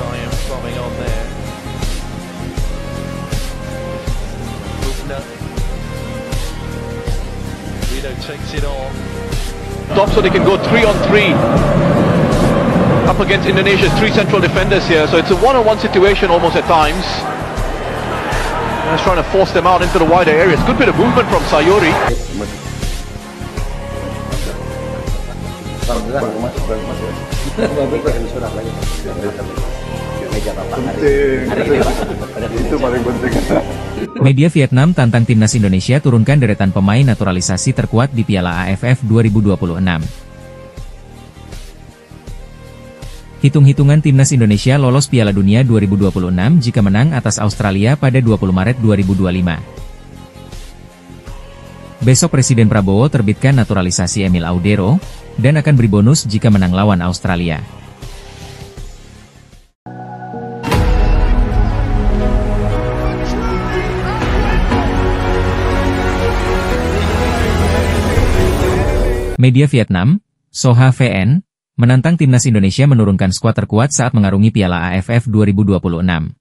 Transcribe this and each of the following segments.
Siam bombing on there. Bubner. Guido takes it on. Top so they can go 3-on-3 up against Indonesia's three central defenders here, so it's a one-on-one situation almost at times. And it's trying to force them out into the wider areas. Good bit of movement from Sayuri. Media Vietnam tantang timnas Indonesia turunkan deretan pemain naturalisasi terkuat di Piala AFF 2026. Hitung-hitungan timnas Indonesia lolos Piala Dunia 2026 jika menang atas Australia pada 20 Maret 2025. Besok Presiden Prabowo terbitkan naturalisasi Emil Audero, dan akan beri bonus jika menang lawan Australia. Media Vietnam, Soha VN, menantang timnas Indonesia menurunkan skuad terkuat saat mengarungi Piala AFF 2026.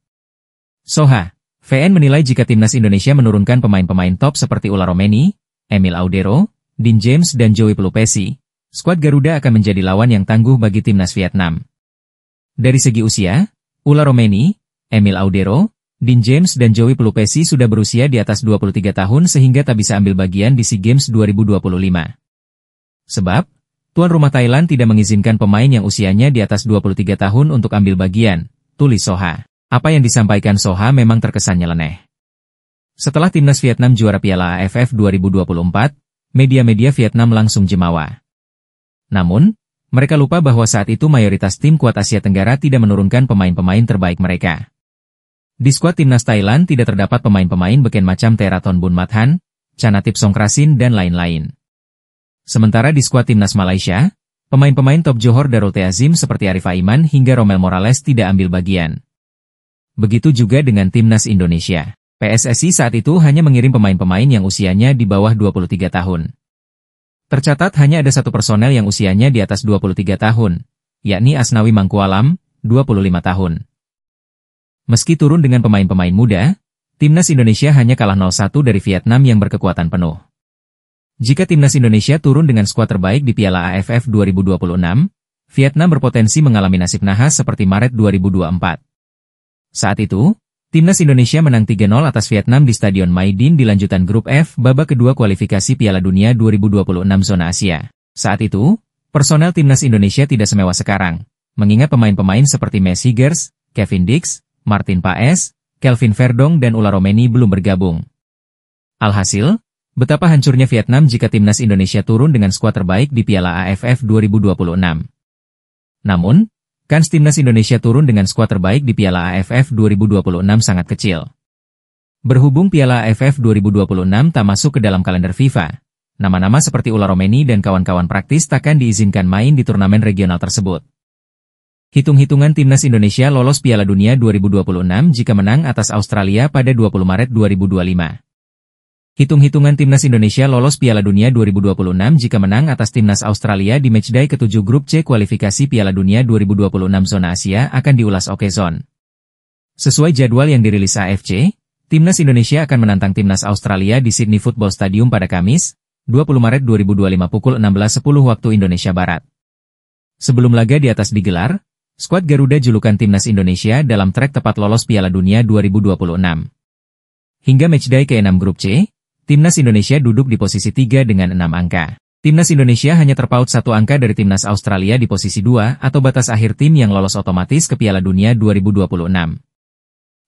Soha VN menilai jika timnas Indonesia menurunkan pemain-pemain top seperti Ula Romeni, Emil Audero, Dean James dan Joey Pelupesi, skuad Garuda akan menjadi lawan yang tangguh bagi timnas Vietnam. Dari segi usia, Ula Romeni, Emil Audero, Dean James dan Joey Pelupesi sudah berusia di atas 23 tahun sehingga tak bisa ambil bagian di SEA Games 2025. Sebab, tuan rumah Thailand tidak mengizinkan pemain yang usianya di atas 23 tahun untuk ambil bagian, tulis Soha. Apa yang disampaikan Soha memang terkesan nyeleneh. Setelah timnas Vietnam juara Piala AFF 2024, media-media Vietnam langsung jemawa. Namun, mereka lupa bahwa saat itu mayoritas tim kuat Asia Tenggara tidak menurunkan pemain-pemain terbaik mereka. Di skuad timnas Thailand tidak terdapat pemain-pemain beken macam Theraton Bunmathan, Chanatip Songkrasin dan lain-lain. Sementara di skuad timnas Malaysia, pemain-pemain top Johor Darul Teazim seperti Arif Aiman hingga Romel Morales tidak ambil bagian. Begitu juga dengan timnas Indonesia. PSSI saat itu hanya mengirim pemain-pemain yang usianya di bawah 23 tahun. Tercatat hanya ada satu personel yang usianya di atas 23 tahun, yakni Asnawi Mangkualam, 25 tahun. Meski turun dengan pemain-pemain muda, timnas Indonesia hanya kalah 0-1 dari Vietnam yang berkekuatan penuh. Jika timnas Indonesia turun dengan skuad terbaik di Piala AFF 2026, Vietnam berpotensi mengalami nasib nahas seperti Maret 2024. Saat itu, timnas Indonesia menang 3-0 atas Vietnam di Stadion Maidin di lanjutan grup F babak kedua kualifikasi Piala Dunia 2026 zona Asia. Saat itu, personel timnas Indonesia tidak semewah sekarang, mengingat pemain-pemain seperti Mes Higers, Kevin Dix, Martin Paes, Kelvin Verdong dan Ula Romeni belum bergabung. Alhasil, betapa hancurnya Vietnam jika timnas Indonesia turun dengan skuad terbaik di Piala AFF 2026. Namun, kans timnas Indonesia turun dengan skuad terbaik di Piala AFF 2026 sangat kecil. Berhubung Piala AFF 2026 tak masuk ke dalam kalender FIFA, nama-nama seperti Ula Romeni dan kawan-kawan praktis takkan diizinkan main di turnamen regional tersebut. Hitung-hitungan timnas Indonesia lolos Piala Dunia 2026 jika menang atas Australia pada 20 Maret 2025. Hitung-hitungan timnas Indonesia lolos Piala Dunia 2026 jika menang atas timnas Australia di matchday ke-7 grup C kualifikasi Piala Dunia 2026 zona Asia akan diulas Okezone. Sesuai jadwal yang dirilis AFC, timnas Indonesia akan menantang timnas Australia di Sydney Football Stadium pada Kamis, 20 Maret 2025 pukul 16.10 waktu Indonesia Barat. Sebelum laga di atas digelar, skuad Garuda julukan timnas Indonesia dalam trek tepat lolos Piala Dunia 2026. Hingga matchday ke-6 grup C, timnas Indonesia duduk di posisi 3 dengan 6 angka. Timnas Indonesia hanya terpaut 1 angka dari timnas Australia di posisi 2 atau batas akhir tim yang lolos otomatis ke Piala Dunia 2026.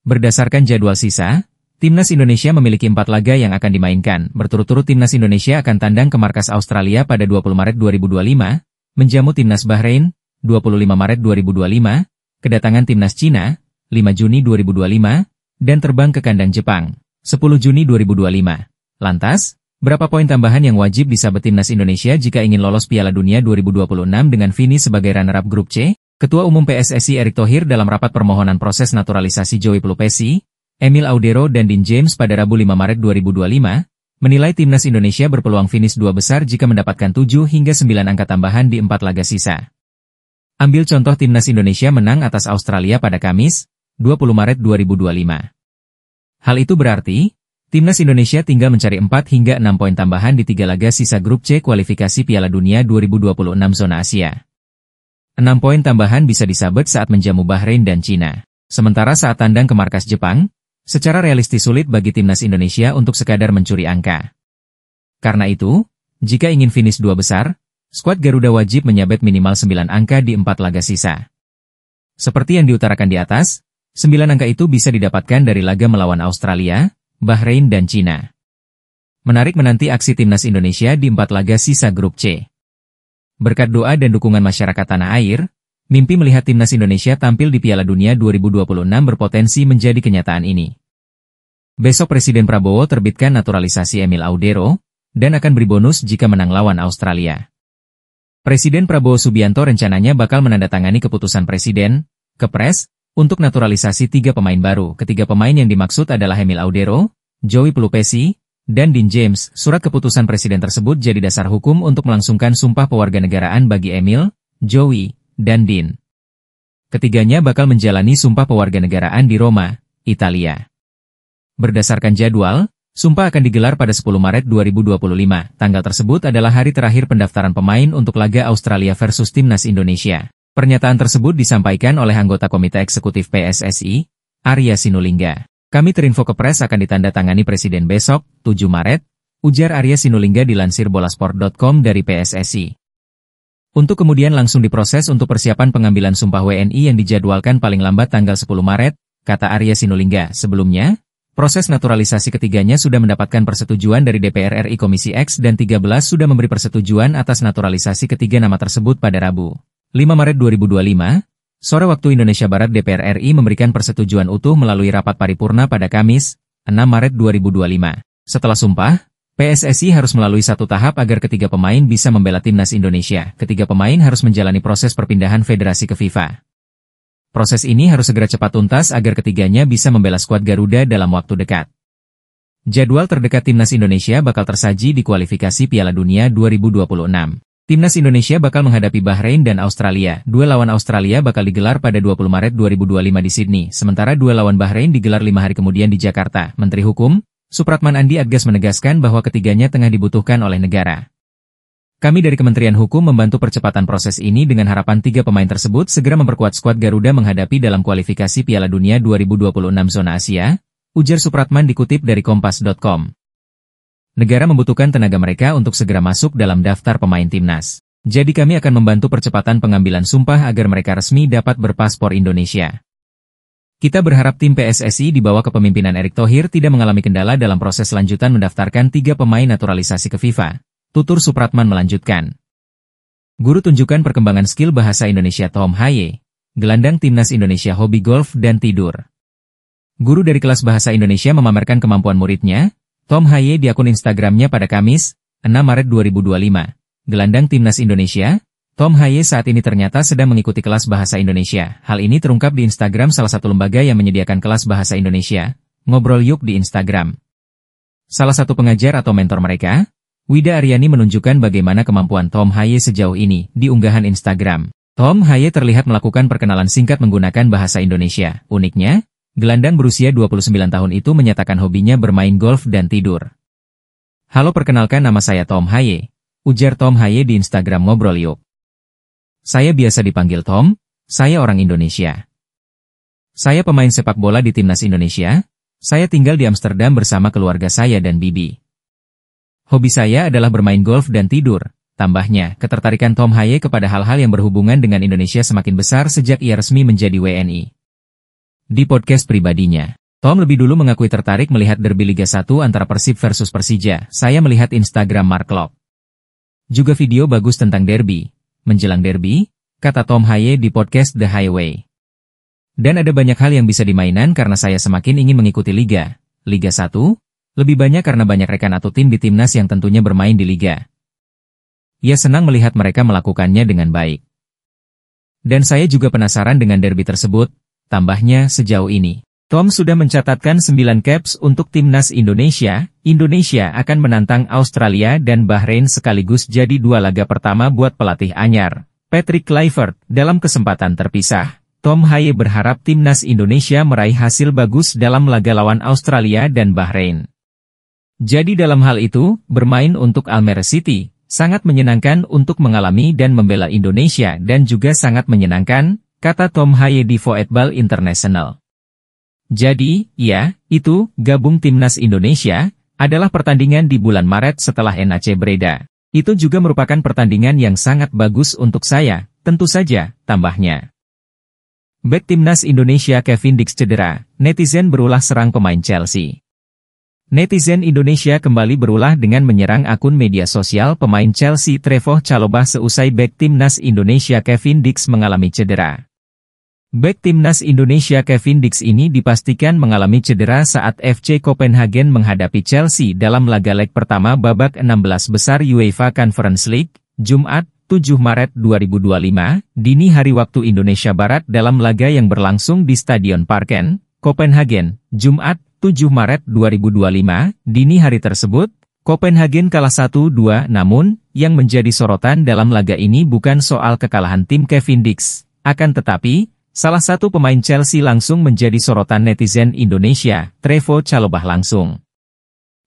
Berdasarkan jadwal sisa, timnas Indonesia memiliki 4 laga yang akan dimainkan. Berturut-turut timnas Indonesia akan tandang ke markas Australia pada 20 Maret 2025, menjamu timnas Bahrain, 25 Maret 2025, kedatangan timnas Cina, 5 Juni 2025, dan terbang ke kandang Jepang, 10 Juni 2025. Lantas, berapa poin tambahan yang wajib disabet timnas Indonesia jika ingin lolos Piala Dunia 2026 dengan finish sebagai runner-up grup C? Ketua Umum PSSI Erick Thohir dalam rapat permohonan proses naturalisasi Joey Pelupesi, Emil Audero dan Dean James pada Rabu 5 Maret 2025, menilai timnas Indonesia berpeluang finish 2 besar jika mendapatkan 7 hingga 9 angka tambahan di 4 laga sisa. Ambil contoh timnas Indonesia menang atas Australia pada Kamis, 20 Maret 2025. Hal itu berarti, timnas Indonesia tinggal mencari 4 hingga 6 poin tambahan di 3 laga sisa grup C kualifikasi Piala Dunia 2026 zona Asia. 6 poin tambahan bisa disabet saat menjamu Bahrain dan Cina. Sementara saat tandang ke markas Jepang, secara realistis sulit bagi timnas Indonesia untuk sekadar mencuri angka. Karena itu, jika ingin finish 2 besar, skuad Garuda wajib menyabet minimal 9 angka di 4 laga sisa. Seperti yang diutarakan di atas, 9 angka itu bisa didapatkan dari laga melawan Australia, Bahrain dan Cina. Menarik menanti aksi timnas Indonesia di 4 laga sisa grup C. Berkat doa dan dukungan masyarakat tanah air, mimpi melihat timnas Indonesia tampil di Piala Dunia 2026 berpotensi menjadi kenyataan ini. Besok Presiden Prabowo terbitkan naturalisasi Emil Audero, dan akan beri bonus jika menang lawan Australia. Presiden Prabowo Subianto rencananya bakal menandatangani keputusan Presiden, Kepres, untuk naturalisasi 3 pemain baru. Ketiga pemain yang dimaksud adalah Emil Audero, Joey Pelupesi, dan Dean James. Surat keputusan Presiden tersebut jadi dasar hukum untuk melangsungkan sumpah pewarganegaraan bagi Emil, Joey, dan Dean. Ketiganya bakal menjalani sumpah pewarganegaraan di Roma, Italia. Berdasarkan jadwal, sumpah akan digelar pada 10 Maret 2025. Tanggal tersebut adalah hari terakhir pendaftaran pemain untuk laga Australia versus Timnas Indonesia. Pernyataan tersebut disampaikan oleh anggota Komite Eksekutif PSSI, Arya Sinulinga. Kami terinfo Kepres akan ditandatangani Presiden besok, 7 Maret, ujar Arya Sinulinga dilansir bolasport.com dari PSSI. Untuk kemudian langsung diproses untuk persiapan pengambilan sumpah WNI yang dijadwalkan paling lambat tanggal 10 Maret, kata Arya Sinulinga. Sebelumnya, proses naturalisasi ketiganya sudah mendapatkan persetujuan dari DPR RI Komisi X dan 13 sudah memberi persetujuan atas naturalisasi ketiga nama tersebut pada Rabu, 5 Maret 2025, sore waktu Indonesia Barat. DPR RI memberikan persetujuan utuh melalui rapat paripurna pada Kamis, 6 Maret 2025. Setelah sumpah, PSSI harus melalui satu tahap agar ketiga pemain bisa membela timnas Indonesia. Ketiga pemain harus menjalani proses perpindahan federasi ke FIFA. Proses ini harus segera cepat tuntas agar ketiganya bisa membela skuad Garuda dalam waktu dekat. Jadwal terdekat timnas Indonesia bakal tersaji di kualifikasi Piala Dunia 2026. Timnas Indonesia bakal menghadapi Bahrain dan Australia. Duel lawan Australia bakal digelar pada 20 Maret 2025 di Sydney, sementara duel lawan Bahrain digelar 5 hari kemudian di Jakarta. Menteri Hukum, Supratman Andi Adgas menegaskan bahwa ketiganya tengah dibutuhkan oleh negara. Kami dari Kementerian Hukum membantu percepatan proses ini dengan harapan 3 pemain tersebut segera memperkuat skuad Garuda menghadapi dalam kualifikasi Piala Dunia 2026 zona Asia, ujar Supratman dikutip dari Kompas.com. Negara membutuhkan tenaga mereka untuk segera masuk dalam daftar pemain timnas. Jadi kami akan membantu percepatan pengambilan sumpah agar mereka resmi dapat berpaspor Indonesia. Kita berharap tim PSSI di bawah kepemimpinan Erick Thohir tidak mengalami kendala dalam proses lanjutan mendaftarkan 3 pemain naturalisasi ke FIFA. Tutur Supratman melanjutkan. Guru tunjukkan perkembangan skill bahasa Indonesia Tom Haye, gelandang timnas Indonesia hobi golf dan tidur. Guru dari kelas bahasa Indonesia memamerkan kemampuan muridnya, Tom Haye di akun Instagramnya pada Kamis, 6 Maret 2025. Gelandang timnas Indonesia, Tom Haye saat ini ternyata sedang mengikuti kelas bahasa Indonesia. Hal ini terungkap di Instagram salah satu lembaga yang menyediakan kelas bahasa Indonesia, Ngobrol Yuk di Instagram. Salah satu pengajar atau mentor mereka, Wida Aryani menunjukkan bagaimana kemampuan Tom Haye sejauh ini di unggahan Instagram. Tom Haye terlihat melakukan perkenalan singkat menggunakan bahasa Indonesia. Uniknya, gelandang berusia 29 tahun itu menyatakan hobinya bermain golf dan tidur. Halo, perkenalkan nama saya Tom Haye, ujar Tom Haye di Instagram Ngobrol Yuk. Saya biasa dipanggil Tom, saya orang Indonesia. Saya pemain sepak bola di timnas Indonesia, saya tinggal di Amsterdam bersama keluarga saya dan bibi. Hobi saya adalah bermain golf dan tidur. Tambahnya, ketertarikan Tom Haye kepada hal-hal yang berhubungan dengan Indonesia semakin besar sejak ia resmi menjadi WNI. Di podcast pribadinya, Tom lebih dulu mengakui tertarik melihat derby Liga 1 antara Persib versus Persija. Saya melihat Instagram Mark Klok. Juga video bagus tentang derby. Menjelang derby, kata Tom Haye di podcast The Highway. Dan ada banyak hal yang bisa dimainan karena saya semakin ingin mengikuti Liga 1, lebih banyak karena banyak rekan atau tim di timnas yang tentunya bermain di Liga. Ia senang melihat mereka melakukannya dengan baik. Dan saya juga penasaran dengan derby tersebut, tambahnya sejauh ini. Tom sudah mencatatkan 9 caps untuk timnas Indonesia. Indonesia akan menantang Australia dan Bahrain sekaligus jadi 2 laga pertama buat pelatih anyar, Patrick Kluivert. Dalam kesempatan terpisah, Tom Haye berharap timnas Indonesia meraih hasil bagus dalam laga lawan Australia dan Bahrain. Jadi dalam hal itu, bermain untuk Almere City, sangat menyenangkan untuk mengalami dan membela Indonesia dan juga sangat menyenangkan, kata Tom Haye di Voetbal International. Jadi, ya, itu, gabung timnas Indonesia, adalah pertandingan di bulan Maret setelah NAC Breda. Itu juga merupakan pertandingan yang sangat bagus untuk saya, tentu saja, tambahnya. Bek timnas Indonesia Kevin Dix cedera, netizen berulah serang pemain Chelsea. Netizen Indonesia kembali berulah dengan menyerang akun media sosial pemain Chelsea Trevoh Chalobah seusai bek timnas Indonesia Kevin Dix mengalami cedera. Bek timnas Indonesia Kevin Dix ini dipastikan mengalami cedera saat FC Copenhagen menghadapi Chelsea dalam laga leg pertama babak 16 besar UEFA Conference League, Jumat, 7 Maret 2025, dini hari waktu Indonesia Barat dalam laga yang berlangsung di Stadion Parken, Copenhagen, Jumat, 7 Maret 2025, dini hari tersebut, Copenhagen kalah 1-2, namun, yang menjadi sorotan dalam laga ini bukan soal kekalahan tim Kevin Dix, akan tetapi, salah satu pemain Chelsea langsung menjadi sorotan netizen Indonesia, Trevoh Chalobah langsung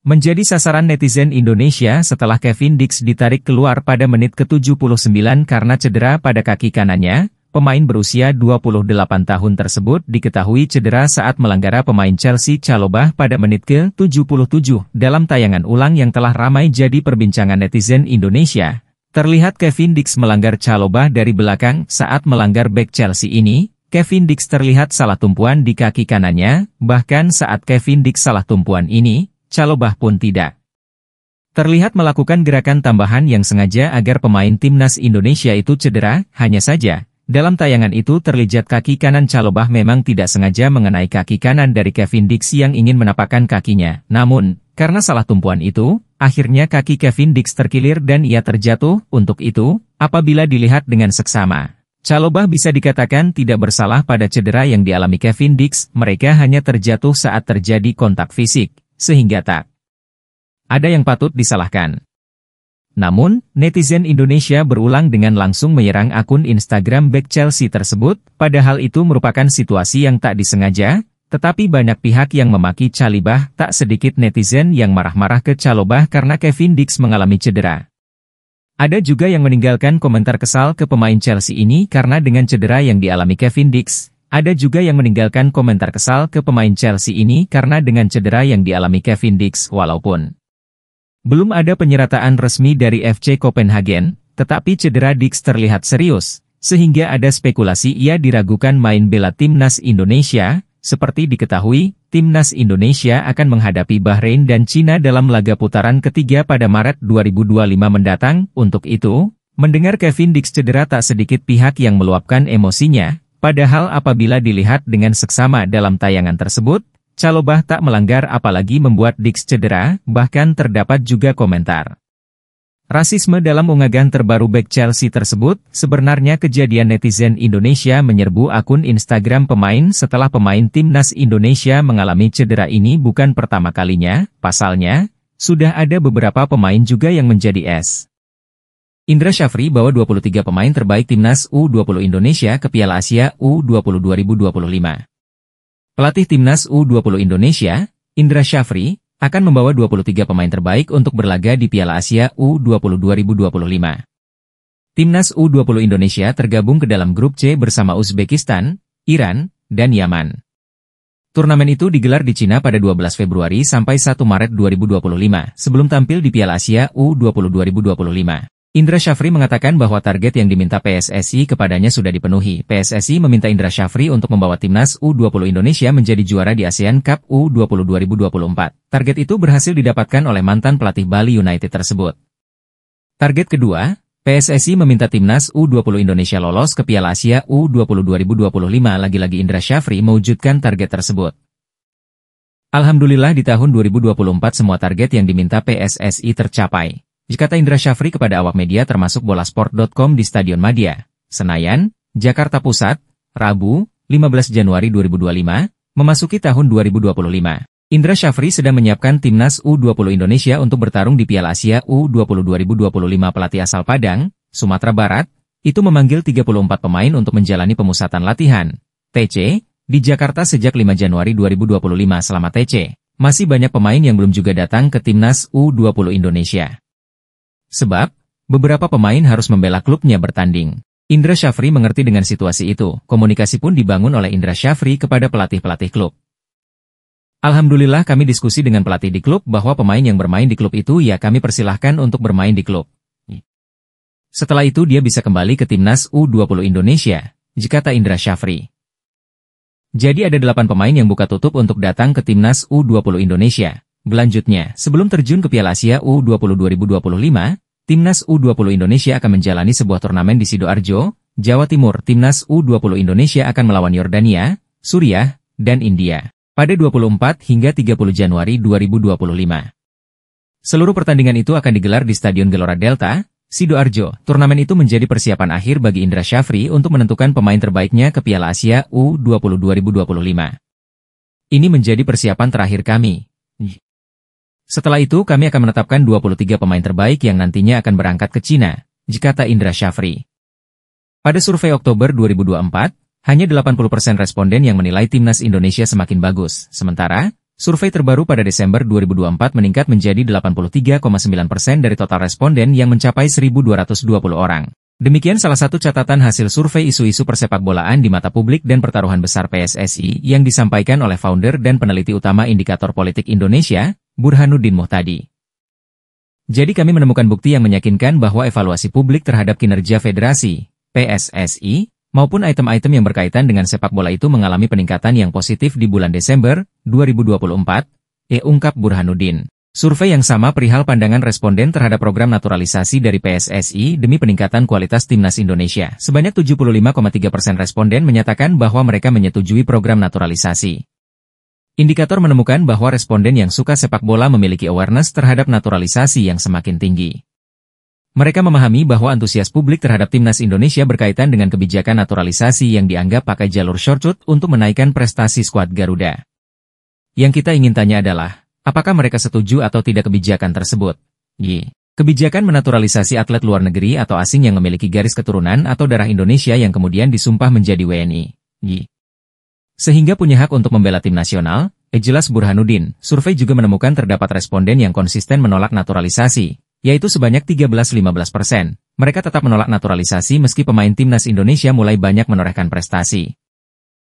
menjadi sasaran netizen Indonesia setelah Kevin Dix ditarik keluar pada menit ke-79 karena cedera pada kaki kanannya. Pemain berusia 28 tahun tersebut diketahui cedera saat melanggara pemain Chelsea Chalobah pada menit ke-77. Dalam tayangan ulang yang telah ramai jadi perbincangan netizen Indonesia, terlihat Kevin Dix melanggar Chalobah dari belakang. Saat melanggar bek Chelsea ini, Kevin Dix terlihat salah tumpuan di kaki kanannya, bahkan saat Kevin Dix salah tumpuan ini, Chalobah pun tidak terlihat melakukan gerakan tambahan yang sengaja agar pemain timnas Indonesia itu cedera. Hanya saja, dalam tayangan itu terlihat kaki kanan Chalobah memang tidak sengaja mengenai kaki kanan dari Kevin Dix yang ingin menapakkan kakinya. Namun, karena salah tumpuan itu, akhirnya kaki Kevin Dix terkilir dan ia terjatuh. Untuk itu, apabila dilihat dengan seksama, Chalobah bisa dikatakan tidak bersalah pada cedera yang dialami Kevin Dix. Mereka hanya terjatuh saat terjadi kontak fisik, sehingga tak ada yang patut disalahkan. Namun, netizen Indonesia berulang dengan langsung menyerang akun Instagram bek Chelsea tersebut, padahal itu merupakan situasi yang tak disengaja, tetapi banyak pihak yang memaki Chalobah. Tak sedikit netizen yang marah-marah ke Chalobah karena Kevin Dix mengalami cedera. Ada juga yang meninggalkan komentar kesal ke pemain Chelsea ini karena dengan cedera yang dialami Kevin Dix. Ada juga yang meninggalkan komentar kesal ke pemain Chelsea ini karena dengan cedera yang dialami Kevin Dix. Walaupun belum ada penyerataan resmi dari FC Copenhagen, tetapi cedera Dix terlihat serius, sehingga ada spekulasi ia diragukan main bela timnas Indonesia. Seperti diketahui, timnas Indonesia akan menghadapi Bahrain dan Cina dalam laga putaran ketiga pada Maret 2025 mendatang. Untuk itu, mendengar Kevin Dix cedera tak sedikit pihak yang meluapkan emosinya, padahal apabila dilihat dengan seksama dalam tayangan tersebut, Chalobah tak melanggar apalagi membuat Dix cedera. Bahkan terdapat juga komentar rasisme dalam unggahan terbaru bek Chelsea tersebut. Sebenarnya kejadian netizen Indonesia menyerbu akun Instagram pemain setelah pemain timnas Indonesia mengalami cedera ini bukan pertama kalinya. Pasalnya, sudah ada beberapa pemain juga yang menjadi es. Indra Syafri bawa 23 pemain terbaik timnas U20 Indonesia ke Piala Asia U20 2025. Pelatih timnas U20 Indonesia, Indra Syafri, akan membawa 23 pemain terbaik untuk berlaga di Piala Asia U20 2025. Timnas U20 Indonesia tergabung ke dalam grup C bersama Uzbekistan, Iran, dan Yaman. Turnamen itu digelar di Cina pada 12 Februari sampai 1 Maret 2025, sebelum tampil di Piala Asia U20 2025. Indra Syafri mengatakan bahwa target yang diminta PSSI kepadanya sudah dipenuhi. PSSI meminta Indra Syafri untuk membawa timnas U20 Indonesia menjadi juara di ASEAN Cup U20 2024. Target itu berhasil didapatkan oleh mantan pelatih Bali United tersebut. Target kedua, PSSI meminta timnas U20 Indonesia lolos ke Piala Asia U20 2025. Lagi-lagi Indra Syafri mewujudkan target tersebut. Alhamdulillah di tahun 2024 semua target yang diminta PSSI tercapai, kata Indra Syafri kepada awak media termasuk bolasport.com di Stadion Madia, Senayan, Jakarta Pusat, Rabu, 15 Januari 2025, memasuki tahun 2025. Indra Syafri sedang menyiapkan timnas U20 Indonesia untuk bertarung di Piala Asia U20 2025. Pelatih asal Padang, Sumatera Barat, itu memanggil 34 pemain untuk menjalani pemusatan latihan, TC, di Jakarta sejak 5 Januari 2025 selama TC. Masih banyak pemain yang belum juga datang ke timnas U20 Indonesia. Sebab, beberapa pemain harus membela klubnya bertanding. Indra Syafri mengerti dengan situasi itu, komunikasi pun dibangun oleh Indra Syafri kepada pelatih-pelatih klub. Alhamdulillah kami diskusi dengan pelatih di klub bahwa pemain yang bermain di klub itu ya kami persilahkan untuk bermain di klub. Setelah itu dia bisa kembali ke timnas U20 Indonesia, kata Indra Syafri. Jadi ada 8 pemain yang buka tutup untuk datang ke timnas U20 Indonesia. Berlanjutnya, sebelum terjun ke Piala Asia U20 2025, timnas U20 Indonesia akan menjalani sebuah turnamen di Sidoarjo, Jawa Timur. Timnas U20 Indonesia akan melawan Yordania, Suriah, dan India pada 24 hingga 30 Januari 2025. Seluruh pertandingan itu akan digelar di Stadion Gelora Delta, Sidoarjo. Turnamen itu menjadi persiapan akhir bagi Indra Syafri untuk menentukan pemain terbaiknya ke Piala Asia U20 2025. Ini menjadi persiapan terakhir kami. Setelah itu kami akan menetapkan 23 pemain terbaik yang nantinya akan berangkat ke Cina, kata Indra Syafri. Pada survei Oktober 2024, hanya 80% responden yang menilai timnas Indonesia semakin bagus, sementara survei terbaru pada Desember 2024 meningkat menjadi 83,9% dari total responden yang mencapai 1.220 orang. Demikian salah satu catatan hasil survei isu-isu persepakbolaan di mata publik dan pertaruhan besar PSSI yang disampaikan oleh founder dan peneliti utama Indikator Politik Indonesia, Burhanuddin Muhtadi. Jadi kami menemukan bukti yang meyakinkan bahwa evaluasi publik terhadap kinerja Federasi, PSSI, maupun item-item yang berkaitan dengan sepak bola itu mengalami peningkatan yang positif di bulan Desember 2024, ungkap Burhanuddin. Survei yang sama perihal pandangan responden terhadap program naturalisasi dari PSSI demi peningkatan kualitas timnas Indonesia. Sebanyak 75,3% responden menyatakan bahwa mereka menyetujui program naturalisasi. Indikator menemukan bahwa responden yang suka sepak bola memiliki awareness terhadap naturalisasi yang semakin tinggi. Mereka memahami bahwa antusias publik terhadap timnas Indonesia berkaitan dengan kebijakan naturalisasi yang dianggap pakai jalur shortcut untuk menaikkan prestasi skuad Garuda. Yang kita ingin tanya adalah, apakah mereka setuju atau tidak kebijakan tersebut? Kebijakan menaturalisasi atlet luar negeri atau asing yang memiliki garis keturunan atau darah Indonesia yang kemudian disumpah menjadi WNI. Sehingga punya hak untuk membela tim nasional, jelas Burhanuddin. Survei juga menemukan terdapat responden yang konsisten menolak naturalisasi, yaitu sebanyak 13-15%. Mereka tetap menolak naturalisasi meski pemain timnas Indonesia mulai banyak menorehkan prestasi.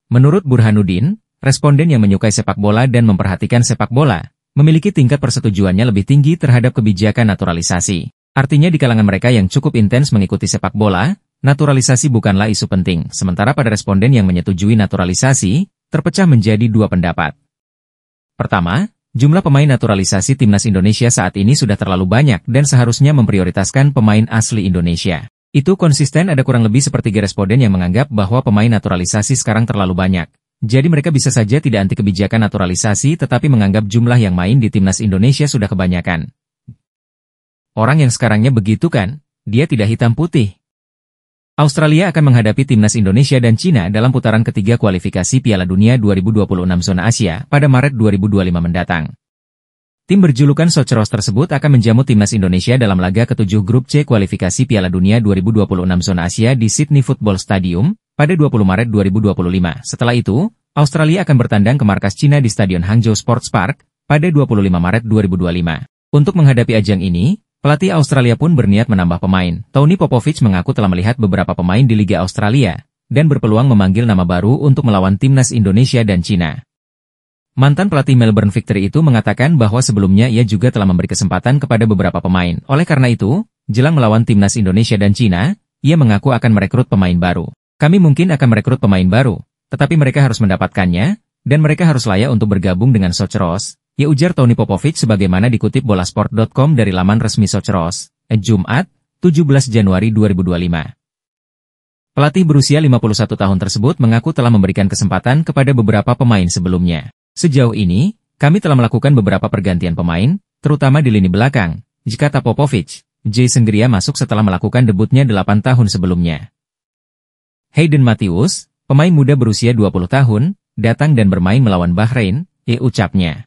Menurut Burhanuddin, responden yang menyukai sepak bola dan memperhatikan sepak bola memiliki tingkat persetujuannya lebih tinggi terhadap kebijakan naturalisasi. Artinya di kalangan mereka yang cukup intens mengikuti sepak bola, naturalisasi bukanlah isu penting. Sementara pada responden yang menyetujui naturalisasi, terpecah menjadi 2 pendapat. Pertama, jumlah pemain naturalisasi timnas Indonesia saat ini sudah terlalu banyak dan seharusnya memprioritaskan pemain asli Indonesia. Itu konsisten. Ada kurang lebih sepertiga responden yang menganggap bahwa pemain naturalisasi sekarang terlalu banyak. Jadi mereka bisa saja tidak anti kebijakan naturalisasi tetapi menganggap jumlah yang main di timnas Indonesia sudah kebanyakan. Orang yang sekarangnya begitu kan, dia tidak hitam putih. Australia akan menghadapi timnas Indonesia dan Cina dalam putaran ketiga kualifikasi Piala Dunia 2026 zona Asia pada Maret 2025 mendatang. Tim berjulukan Soceros tersebut akan menjamu timnas Indonesia dalam laga ke-7 grup C kualifikasi Piala Dunia 2026 zona Asia di Sydney Football Stadium pada 20 Maret 2025. Setelah itu, Australia akan bertandang ke markas Cina di Stadion Hangzhou Sports Park pada 25 Maret 2025. Untuk menghadapi ajang ini, pelatih Australia pun berniat menambah pemain. Tony Popovich mengaku telah melihat beberapa pemain di Liga Australia dan berpeluang memanggil nama baru untuk melawan timnas Indonesia dan Cina. Mantan pelatih Melbourne Victory itu mengatakan bahwa sebelumnya ia juga telah memberi kesempatan kepada beberapa pemain. Oleh karena itu, jelang melawan timnas Indonesia dan Cina, ia mengaku akan merekrut pemain baru. Kami mungkin akan merekrut pemain baru, tetapi mereka harus mendapatkannya, dan mereka harus layak untuk bergabung dengan Soceros, ya ujar Tony Popovich sebagaimana dikutip bolasport.com dari laman resmi Soceros, Jumat, 17 Januari 2025. Pelatih berusia 51 tahun tersebut mengaku telah memberikan kesempatan kepada beberapa pemain sebelumnya. Sejauh ini, kami telah melakukan beberapa pergantian pemain, terutama di lini belakang, kata Popovich. Jason Gria masuk setelah melakukan debutnya 8 tahun sebelumnya. Hayden Matthews, pemain muda berusia 20 tahun, datang dan bermain melawan Bahrain, ucapnya.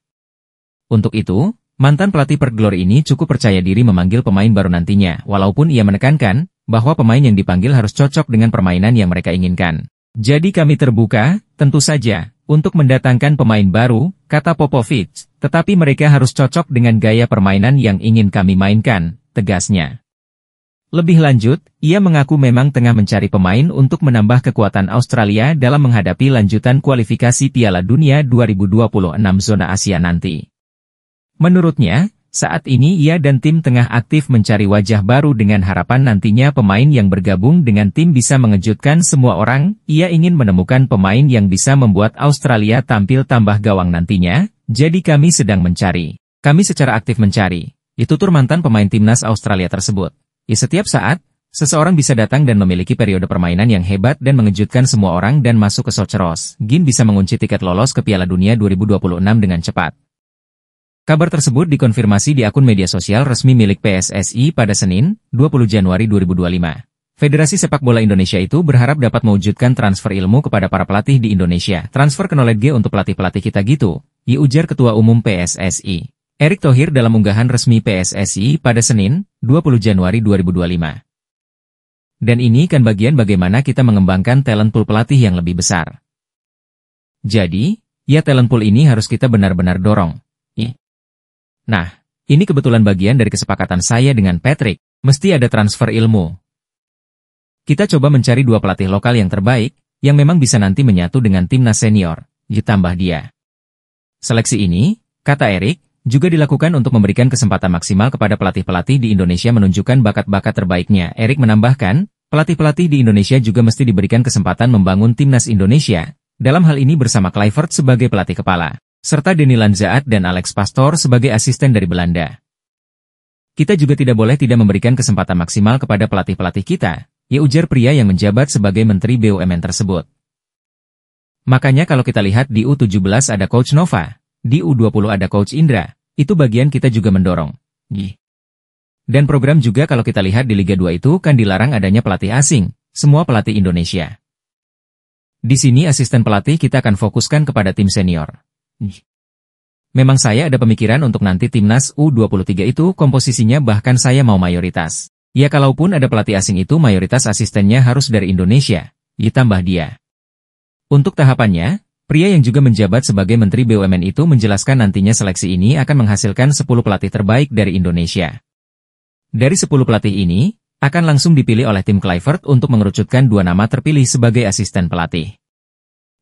Untuk itu, mantan pelatih Perth Glory ini cukup percaya diri memanggil pemain baru nantinya, walaupun ia menekankan bahwa pemain yang dipanggil harus cocok dengan permainan yang mereka inginkan. Jadi kami terbuka, tentu saja, untuk mendatangkan pemain baru, kata Popovic, tetapi mereka harus cocok dengan gaya permainan yang ingin kami mainkan, tegasnya. Lebih lanjut, ia mengaku memang tengah mencari pemain untuk menambah kekuatan Australia dalam menghadapi lanjutan kualifikasi Piala Dunia 2026 zona Asia nanti. Menurutnya, saat ini ia dan tim tengah aktif mencari wajah baru dengan harapan nantinya pemain yang bergabung dengan tim bisa mengejutkan semua orang. Ia ingin menemukan pemain yang bisa membuat Australia tampil tambah gawang nantinya, jadi kami sedang mencari. Kami secara aktif mencari. Tutur mantan pemain timnas Australia tersebut. Setiap saat, seseorang bisa datang dan memiliki periode permainan yang hebat dan mengejutkan semua orang dan masuk ke Socheros. Gin bisa mengunci tiket lolos ke Piala Dunia 2026 dengan cepat. Kabar tersebut dikonfirmasi di akun media sosial resmi milik PSSI pada Senin, 20 Januari 2025. Federasi Sepak Bola Indonesia itu berharap dapat mewujudkan transfer ilmu kepada para pelatih di Indonesia. Transfer knowledge untuk pelatih-pelatih kita gitu, ujar Ketua Umum PSSI, Erick Thohir dalam unggahan resmi PSSI pada Senin, 20 Januari 2025. Dan ini kan bagian bagaimana kita mengembangkan talent pool pelatih yang lebih besar. Jadi, talent pool ini harus kita benar-benar dorong. Nah, ini kebetulan bagian dari kesepakatan saya dengan Patrick, mesti ada transfer ilmu. Kita coba mencari 2 pelatih lokal yang terbaik, yang memang bisa nanti menyatu dengan timnas senior, ditambah dia. Seleksi ini, kata Erick, juga dilakukan untuk memberikan kesempatan maksimal kepada pelatih-pelatih di Indonesia menunjukkan bakat-bakat terbaiknya. Erick menambahkan, pelatih-pelatih di Indonesia juga mesti diberikan kesempatan membangun timnas Indonesia, dalam hal ini bersama Kluivert sebagai pelatih kepala, serta Denny Lanzaat dan Alex Pastoor sebagai asisten dari Belanda. Kita juga tidak boleh tidak memberikan kesempatan maksimal kepada pelatih-pelatih kita, ujar pria yang menjabat sebagai Menteri BUMN tersebut. Makanya kalau kita lihat di U17 ada Coach Nova, di U20 ada Coach Indra, itu bagian kita juga mendorong. Dan program juga kalau kita lihat di Liga 2 itu kan dilarang adanya pelatih asing, semua pelatih Indonesia. Di sini asisten pelatih kita akan fokuskan kepada tim senior. Memang saya ada pemikiran untuk nanti timnas U23 itu komposisinya bahkan saya mau mayoritas. Kalaupun ada pelatih asing itu mayoritas asistennya harus dari Indonesia, ditambah dia. Untuk tahapannya, pria yang juga menjabat sebagai Menteri BUMN itu menjelaskan nantinya seleksi ini akan menghasilkan 10 pelatih terbaik dari Indonesia. Dari 10 pelatih ini, akan langsung dipilih oleh tim Kluivert untuk mengerucutkan 2 nama terpilih sebagai asisten pelatih.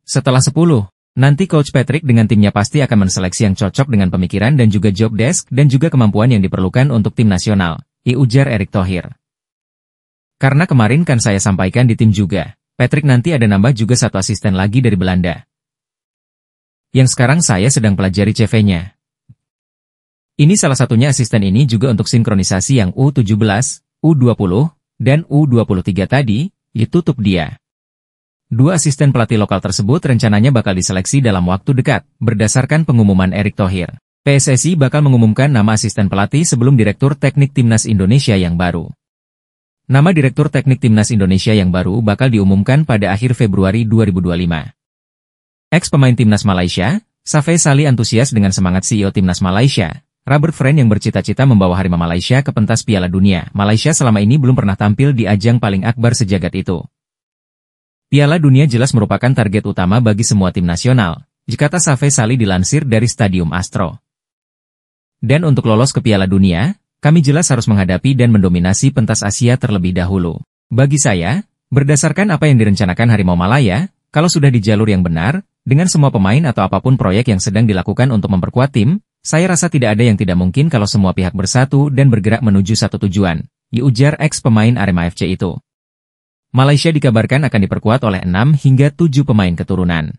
Setelah 10, nanti Coach Patrick dengan timnya pasti akan menseleksi yang cocok dengan pemikiran dan juga job desk dan juga kemampuan yang diperlukan untuk tim nasional, ujar Erick Thohir. Karena kemarin kan saya sampaikan di tim juga, Patrick nanti ada nambah juga 1 asisten lagi dari Belanda. Yang sekarang saya sedang pelajari CV-nya. Ini salah satunya asisten ini juga untuk sinkronisasi yang U17, U20, dan U23 tadi, ditutup dia. 2 asisten pelatih lokal tersebut rencananya bakal diseleksi dalam waktu dekat, berdasarkan pengumuman Erick Thohir. PSSI bakal mengumumkan nama asisten pelatih sebelum Direktur Teknik Timnas Indonesia yang baru. Nama Direktur Teknik Timnas Indonesia yang baru bakal diumumkan pada akhir Februari 2025. Ex-pemain Timnas Malaysia, Safei Sali antusias dengan semangat CEO Timnas Malaysia, Robert Friend yang bercita-cita membawa Harimau Malaysia ke pentas Piala Dunia. Malaysia selama ini belum pernah tampil di ajang paling akbar sejagat itu. Piala Dunia jelas merupakan target utama bagi semua tim nasional, kata Safei Sali dilansir dari Stadium Astro. Dan untuk lolos ke Piala Dunia, kami jelas harus menghadapi dan mendominasi pentas Asia terlebih dahulu. Bagi saya, berdasarkan apa yang direncanakan Harimau Malaya, kalau sudah di jalur yang benar, dengan semua pemain atau apapun proyek yang sedang dilakukan untuk memperkuat tim, saya rasa tidak ada yang tidak mungkin kalau semua pihak bersatu dan bergerak menuju satu tujuan, ujar ex-pemain Arema FC itu. Malaysia dikabarkan akan diperkuat oleh 6 hingga 7 pemain keturunan.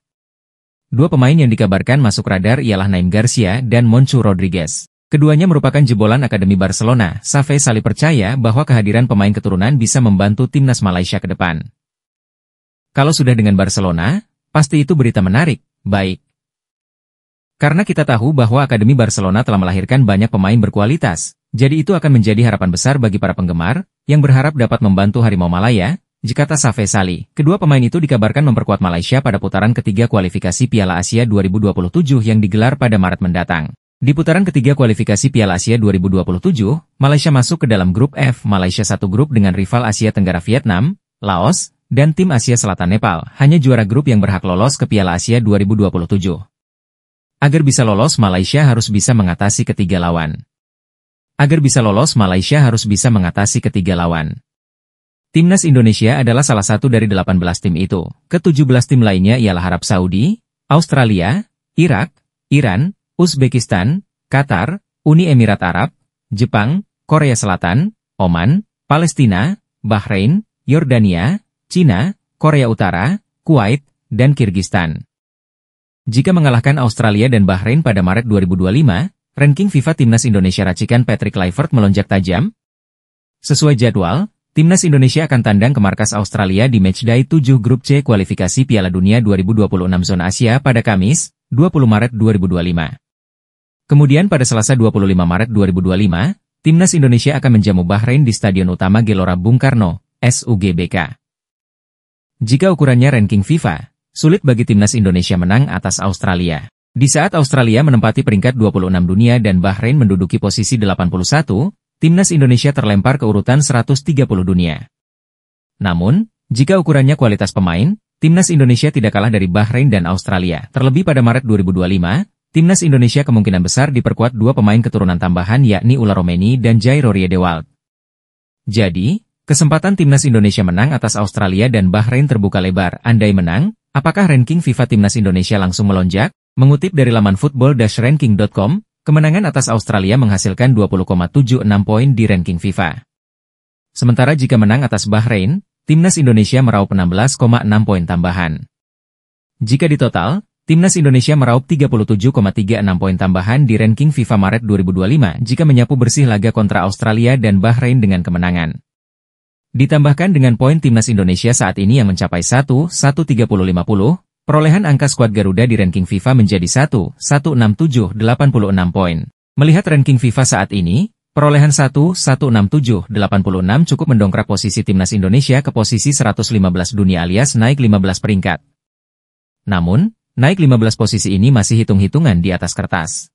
2 pemain yang dikabarkan masuk radar ialah Naim Garcia dan Monchu Rodriguez. Keduanya merupakan jebolan Akademi Barcelona. Safei Sali percaya bahwa kehadiran pemain keturunan bisa membantu timnas Malaysia ke depan. Kalau sudah dengan Barcelona, pasti itu berita menarik, baik. Karena kita tahu bahwa Akademi Barcelona telah melahirkan banyak pemain berkualitas, jadi itu akan menjadi harapan besar bagi para penggemar, yang berharap dapat membantu Harimau Malaya, kata Safei Sali. Kedua pemain itu dikabarkan memperkuat Malaysia pada putaran ketiga kualifikasi Piala Asia 2027 yang digelar pada Maret mendatang. Di putaran ketiga kualifikasi Piala Asia 2027, Malaysia masuk ke dalam grup F. Malaysia satu grup dengan rival Asia Tenggara Vietnam, Laos, dan tim Asia Selatan Nepal, hanya juara grup yang berhak lolos ke Piala Asia 2027. Agar bisa lolos, Malaysia harus bisa mengatasi ketiga lawan. Timnas Indonesia adalah salah satu dari 18 tim itu. Ke-17 tim lainnya ialah Arab Saudi, Australia, Irak, Iran, Uzbekistan, Qatar, Uni Emirat Arab, Jepang, Korea Selatan, Oman, Palestina, Bahrain, Yordania, Cina, Korea Utara, Kuwait, dan Kirgistan. Jika mengalahkan Australia dan Bahrain pada Maret 2025, ranking FIFA Timnas Indonesia racikan Patrick Kluivert melonjak tajam. Sesuai jadwal, Timnas Indonesia akan tandang ke markas Australia di matchday 7 Grup C kualifikasi Piala Dunia 2026 Zona Asia pada Kamis, 20 Maret 2025. Kemudian pada Selasa 25 Maret 2025, Timnas Indonesia akan menjamu Bahrain di Stadion Utama Gelora Bung Karno, SUGBK. Jika ukurannya ranking FIFA, sulit bagi Timnas Indonesia menang atas Australia. Di saat Australia menempati peringkat 26 dunia dan Bahrain menduduki posisi 81, Timnas Indonesia terlempar ke urutan 130 dunia. Namun, jika ukurannya kualitas pemain, Timnas Indonesia tidak kalah dari Bahrain dan Australia. Terlebih pada Maret 2025, Timnas Indonesia kemungkinan besar diperkuat dua pemain keturunan tambahan yakni Ula Romeni dan Jai Roriedewald. Jadi, kesempatan Timnas Indonesia menang atas Australia dan Bahrain terbuka lebar. Andai menang, apakah ranking FIFA Timnas Indonesia langsung melonjak? Mengutip dari laman football-ranking.com, kemenangan atas Australia menghasilkan 20,76 poin di ranking FIFA. Sementara jika menang atas Bahrain, Timnas Indonesia meraup 16,6 poin tambahan. Jika ditotal, Timnas Indonesia meraup 37,36 poin tambahan di ranking FIFA Maret 2025 jika menyapu bersih laga kontra Australia dan Bahrain dengan kemenangan. Ditambahkan dengan poin Timnas Indonesia saat ini yang mencapai 1,130,50, perolehan angka skuad Garuda di ranking FIFA menjadi 1,16786 poin. Melihat ranking FIFA saat ini, perolehan 1,16786 cukup mendongkrak posisi Timnas Indonesia ke posisi 115 dunia alias naik 15 peringkat. Namun, naik 15 posisi ini masih hitung-hitungan di atas kertas.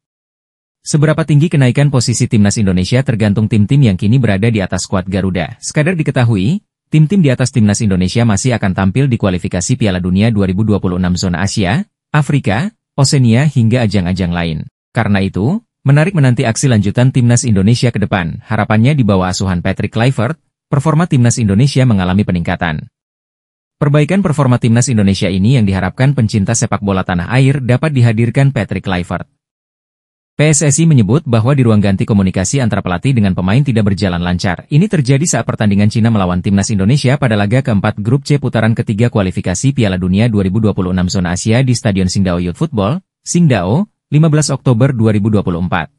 Seberapa tinggi kenaikan posisi Timnas Indonesia tergantung tim-tim yang kini berada di atas skuad Garuda. Sekadar diketahui, tim-tim di atas Timnas Indonesia masih akan tampil di kualifikasi Piala Dunia 2026 Zona Asia, Afrika, Oseania hingga ajang-ajang lain. Karena itu, menarik menanti aksi lanjutan Timnas Indonesia ke depan. Harapannya di bawah asuhan Patrick Kluivert, performa Timnas Indonesia mengalami peningkatan. Perbaikan performa Timnas Indonesia ini yang diharapkan pencinta sepak bola tanah air dapat dihadirkan Patrick Kluivert. PSSI menyebut bahwa di ruang ganti komunikasi antara pelatih dengan pemain tidak berjalan lancar. Ini terjadi saat pertandingan Cina melawan Timnas Indonesia pada laga keempat Grup C putaran ketiga kualifikasi Piala Dunia 2026 Zona Asia di Stadion Qingdao Youth Football, Qingdao, 15 Oktober 2024.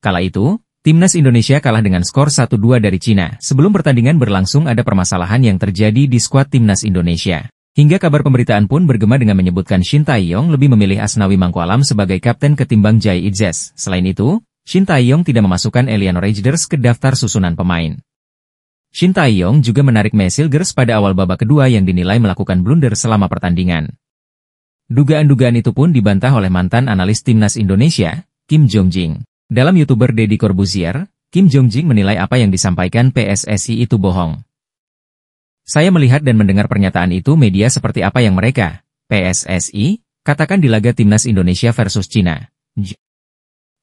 Kala itu, Timnas Indonesia kalah dengan skor 1-2 dari Cina. Sebelum pertandingan berlangsung ada permasalahan yang terjadi di skuad Timnas Indonesia. Hingga kabar pemberitaan pun bergema dengan menyebutkan Shin Tae-yong lebih memilih Asnawi Mangkualam sebagai kapten ketimbang Jai Itzes. Selain itu, Shin Tae-yong tidak memasukkan Eliano Rejders ke daftar susunan pemain. Shin Tae-yong juga menarik Mesilgers pada awal babak kedua yang dinilai melakukan blunder selama pertandingan. Dugaan-dugaan itu pun dibantah oleh mantan analis Timnas Indonesia, Kim Jong-jing. Dalam YouTuber Deddy Corbuzier, Kim Jong-jing menilai apa yang disampaikan PSSI itu bohong. Saya melihat dan mendengar pernyataan itu media seperti apa yang mereka, PSSI, katakan di laga Timnas Indonesia versus Cina.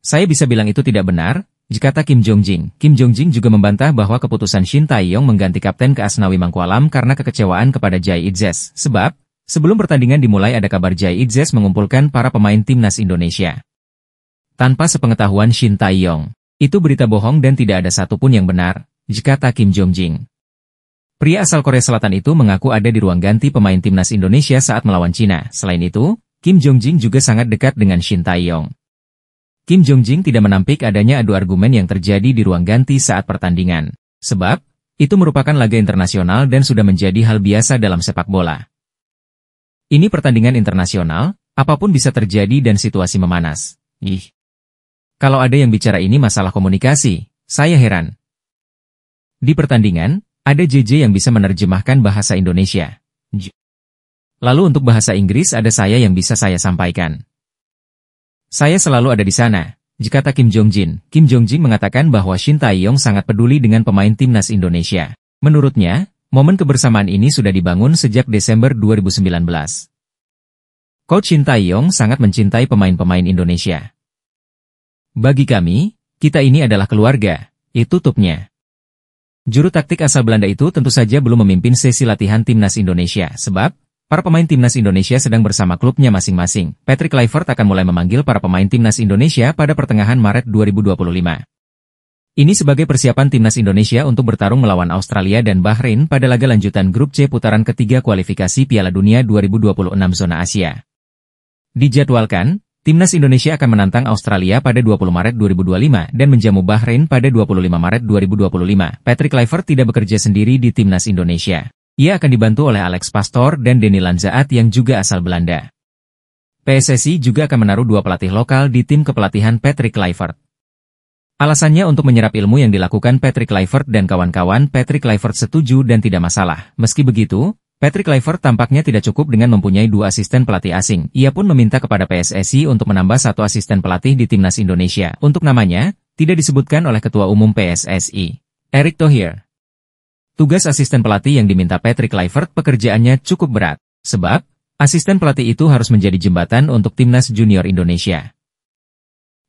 Saya bisa bilang itu tidak benar, kata Kim Jong-jing. Kim Jong-jing juga membantah bahwa keputusan Shin Tae-yong mengganti kapten ke Asnawi Mangkualam karena kekecewaan kepada Jai Itzes. Sebab, sebelum pertandingan dimulai ada kabar Jai Itzes mengumpulkan para pemain Timnas Indonesia. Tanpa sepengetahuan Shin Tae-yong. Itu berita bohong dan tidak ada satupun yang benar, kata Kim Jong-jing. Pria asal Korea Selatan itu mengaku ada di ruang ganti pemain Timnas Indonesia saat melawan Cina. Selain itu, Kim Jong-jing juga sangat dekat dengan Shin Tae-yong. Kim Jong-jing tidak menampik adanya adu argumen yang terjadi di ruang ganti saat pertandingan. Sebab, itu merupakan laga internasional dan sudah menjadi hal biasa dalam sepak bola. Ini pertandingan internasional, apapun bisa terjadi dan situasi memanas. Kalau ada yang bicara ini masalah komunikasi, saya heran. Di pertandingan, ada JJ yang bisa menerjemahkan bahasa Indonesia. Lalu untuk bahasa Inggris ada saya yang bisa saya sampaikan. Saya selalu ada di sana, Jikata Kim Jong-jin mengatakan bahwa Shin Tae-yong sangat peduli dengan pemain timnas Indonesia. Menurutnya, momen kebersamaan ini sudah dibangun sejak Desember 2019. Coach Shin Tae-yong sangat mencintai pemain-pemain Indonesia. Bagi kami, kita ini adalah keluarga, itu tutupnya. Juru taktik asal Belanda itu tentu saja belum memimpin sesi latihan timnas Indonesia, sebab para pemain timnas Indonesia sedang bersama klubnya masing-masing. Patrick Kluivert akan mulai memanggil para pemain timnas Indonesia pada pertengahan Maret 2025. Ini sebagai persiapan timnas Indonesia untuk bertarung melawan Australia dan Bahrain pada laga lanjutan grup C putaran ketiga kualifikasi Piala Dunia 2026 zona Asia. Dijadwalkan, timnas Indonesia akan menantang Australia pada 20 Maret 2025 dan menjamu Bahrain pada 25 Maret 2025. Patrick Kluivert tidak bekerja sendiri di timnas Indonesia. Ia akan dibantu oleh Alex Pastoor dan Denny Lanzaat yang juga asal Belanda. PSSI juga akan menaruh 2 pelatih lokal di tim kepelatihan Patrick Kluivert. Alasannya untuk menyerap ilmu yang dilakukan Patrick Kluivert dan kawan-kawan. Patrick Kluivert setuju dan tidak masalah. Meski begitu, Patrick Kluivert tampaknya tidak cukup dengan mempunyai 2 asisten pelatih asing. Ia pun meminta kepada PSSI untuk menambah 1 asisten pelatih di timnas Indonesia. Untuk namanya, tidak disebutkan oleh Ketua Umum PSSI, Erick Thohir. Tugas asisten pelatih yang diminta Patrick Kluivert pekerjaannya cukup berat, sebab asisten pelatih itu harus menjadi jembatan untuk timnas junior Indonesia.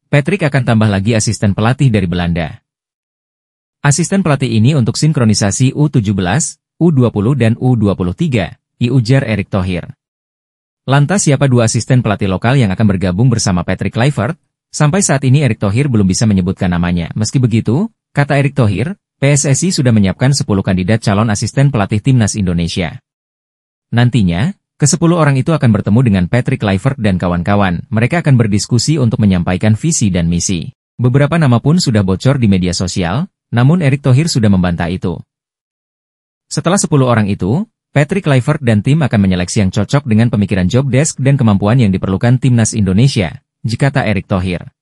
Patrick akan tambah lagi asisten pelatih dari Belanda. Asisten pelatih ini untuk sinkronisasi U17, U20 dan U23, ujar Erick Thohir. Lantas siapa 2 asisten pelatih lokal yang akan bergabung bersama Patrick Kluivert? Sampai saat ini Erick Thohir belum bisa menyebutkan namanya. Meski begitu, kata Erick Thohir, PSSI sudah menyiapkan 10 kandidat calon asisten pelatih timnas Indonesia. Nantinya, ke-10 orang itu akan bertemu dengan Patrick Kluivert dan kawan-kawan. Mereka akan berdiskusi untuk menyampaikan visi dan misi. Beberapa nama pun sudah bocor di media sosial, namun Erick Thohir sudah membantah itu. Setelah 10 orang itu, Patrick Kluivert dan tim akan menyeleksi yang cocok dengan pemikiran job desk dan kemampuan yang diperlukan timnas Indonesia, jikata Erick Thohir.